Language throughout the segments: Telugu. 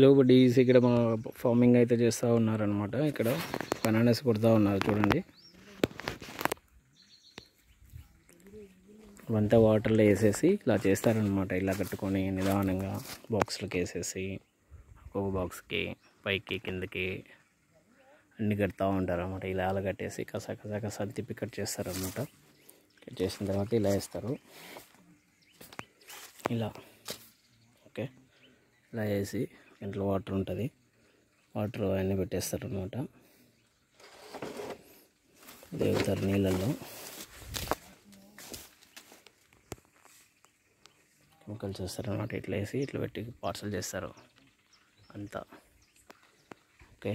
లోబడీస్ ఇక్కడ మా ఫార్మింగ్ అయితే చేస్తూ ఉన్నారనమాట. ఇక్కడ బనానాస్ కొడుతూ ఉన్నారు చూడండి. ఇవంతా వాటర్లో వేసేసి ఇలా చేస్తారనమాట. ఇలా కట్టుకొని నిదానంగా బాక్స్లోకి వేసేసి ఒక్కొక్క బాక్స్కి పైకి కిందకి అన్ని కడుతూ ఉంటారు అనమాట. ఇలా అలా కట్టేసి కసా తిప్పి కట్ చేస్తారనమాట. కట్ చేసిన తర్వాత ఇలా వేస్తారు. ఇలా ఓకే, ఇలా వేసి ఇంట్లో వాటర్ ఉంటుంది, వాటర్ అవన్నీ పెట్టేస్తారు అనమాట. దిగుతారు నీళ్ళల్లో. కెమికల్స్ వేస్తారనమాట. ఇట్లా వేసి ఇట్లా పెట్టి పార్సల్ చేస్తారు అంతా. ఓకే,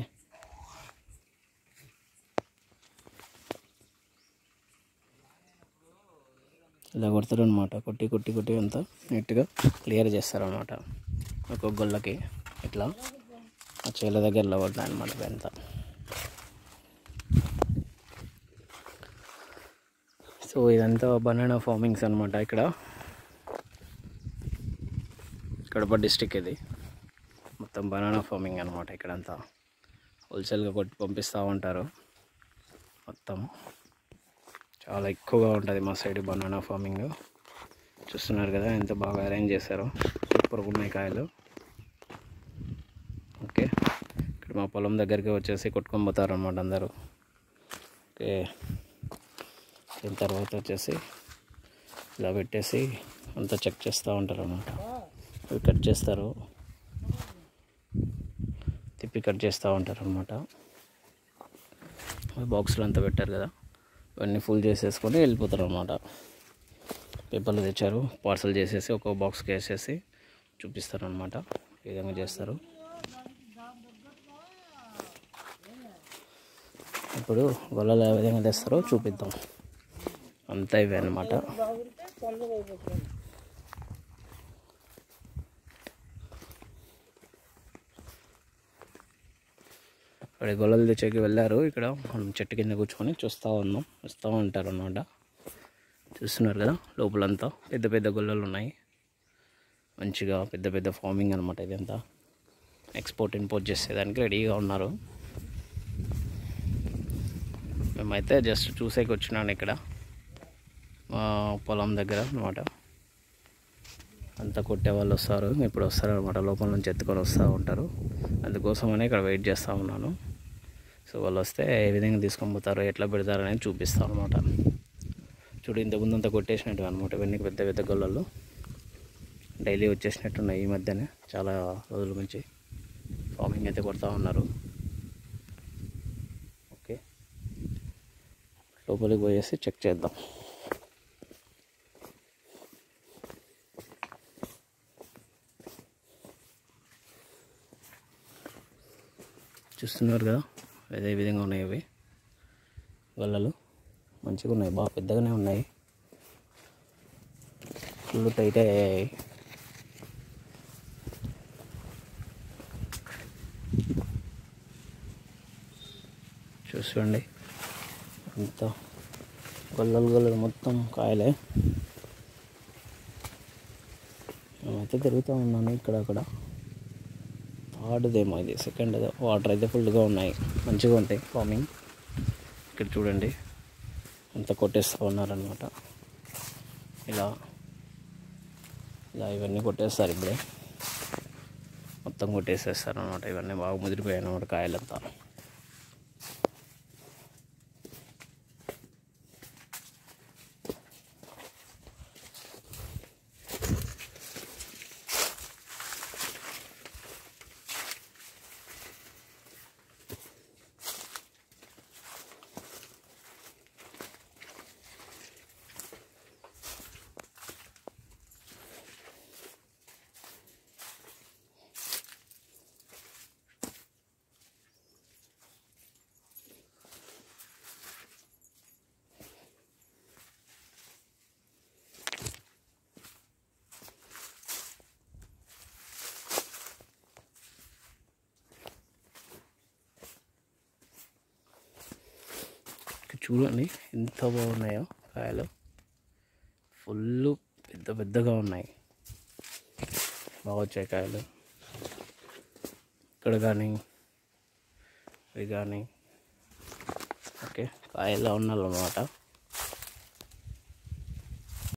ఇలా కొడతారు అనమాట. కొట్టి అంతా నీట్గా క్లియర్ చేస్తారనమాట. ఒక్కొక్క గొల్లకి ఇట్లా ఆ చేల దగ్గరలో పడతాయి అనమాట. ఇదంతా సో ఇదంతా బనానా ఫార్మింగ్స్ అనమాట. ఇక్కడ కడప డిస్టిక్ ఇది మొత్తం బనానా ఫార్మింగ్ అనమాట. ఇక్కడంతా హోల్సేల్గా కొట్టి పంపిస్తూ ఉంటారు. మొత్తం చాలా ఎక్కువగా ఉంటుంది మా సైడ్ బనానా ఫార్మింగ్. చూస్తున్నారు కదా ఎంత బాగా అరేంజ్ చేశారో. సూపర్గా ఉన్నాయి కాయలు. ఓకే, ఇక్కడ మా పొలం దగ్గరికి వచ్చేసి కొట్టుకొని పోతారు అన్నమాట అందరూ. ఓకే, దీని తర్వాత వచ్చేసి ఇలా పెట్టేసి అంతా చెక్ చేస్తూ ఉంటారు అన్నమాట. అవి కట్ చేస్తారు, తిప్పి కట్ చేస్తూ ఉంటారు అన్నమాట. బాక్స్లో అంతా పెట్టారు కదా, ఇవన్నీ ఫుల్ చేసేసుకొని వెళ్ళిపోతారు అన్నమాట. పేపర్లు తెచ్చారు, పార్సల్ చేసేసి ఒక్కొక్క బాక్స్కి వేసేసి చూపిస్తారు అన్నమాట. ఈ విధంగా చేస్తారు. ఇప్పుడు గొల్లలు ఏ విధంగా తెస్తారో చూపిద్దాం. అంతా ఇవే అన్నమాట. ఇక్కడ గొల్లలు తెచ్చేకి వెళ్ళారు. ఇక్కడ మనం చెట్టు కింద కూర్చొని చూస్తూ ఉన్నాం. వస్తూ ఉంటారు అన్నమాట. చూస్తున్నారు కదా, లోపలంతా పెద్ద పెద్ద గొల్లలు ఉన్నాయి. మంచిగా పెద్ద పెద్ద ఫార్మింగ్ అనమాట. ఇదంతా ఎక్స్పోర్ట్ ఇంపోర్ట్ చేసేదానికి రెడీగా ఉన్నారు. మేమైతే జస్ట్ చూసేకి వచ్చినాను ఇక్కడ మా పొలం దగ్గర అనమాట. అంతా కొట్టే వాళ్ళు వస్తారు, ఇప్పుడు వస్తారు అనమాట. లోపల నుంచి ఎత్తుకొని వస్తూ ఉంటారు. అందుకోసమని ఇక్కడ వెయిట్ చేస్తూ ఉన్నాను. సో వాళ్ళు వస్తే ఏ విధంగా తీసుకొని పోతారో, ఎట్లా పెడతారో అనేది చూపిస్తాను అనమాట. చూడు, ఇంతకుముందు అంతా కొట్టేసినట్టు అనమాట. ఇవన్నీ పెద్ద పెద్ద గొల్లలు డైలీ వచ్చేసినట్టున్నాయి. ఈ మధ్యనే చాలా రోజుల నుంచి ఫార్మింగ్ అయితే కొడతా ఉన్నారు. ఓకే, లోపలికి పోయేసి చెక్ చేద్దాం. చూస్తున్నారు కదా, అదే విధంగా ఉన్నాయి. అవి గొల్లలు మంచిగా ఉన్నాయి, బాగా పెద్దగానే ఉన్నాయి. ఫుల్ టైట్ అయ్యాయి. చూసుకోండి, అంత గొల్లలు మొత్తం కాయలే. మేమైతే తిరుగుతూ ఉన్నాను ఇక్కడక్కడ. థర్డ్దేమో ఇది, సెకండ్. వాటర్ అయితే ఫుల్గా ఉన్నాయి, మంచిగా ఉంటాయి ఫార్మింగ్. ఇక్కడ చూడండి అంత కొట్టేస్తూ ఉన్నారనమాట. ఇలా ఇలా ఇవన్నీ కొట్టేస్తారు. ఇప్పుడే మొత్తం కొట్టేసేస్తారు అనమాట. ఇవన్నీ బాగా ముదిరిపోయాయి అన్నమాట కాయలంతా. చూడండి ఎంత బాగున్నాయో కాయలు. ఫుల్ పెద్ద పెద్దగా ఉన్నాయి, బాగా వచ్చాయి కాయలు. ఇక్కడ కానీ ఇవి కానీ ఓకే కాయల్లో ఉన్నారన్నమాట.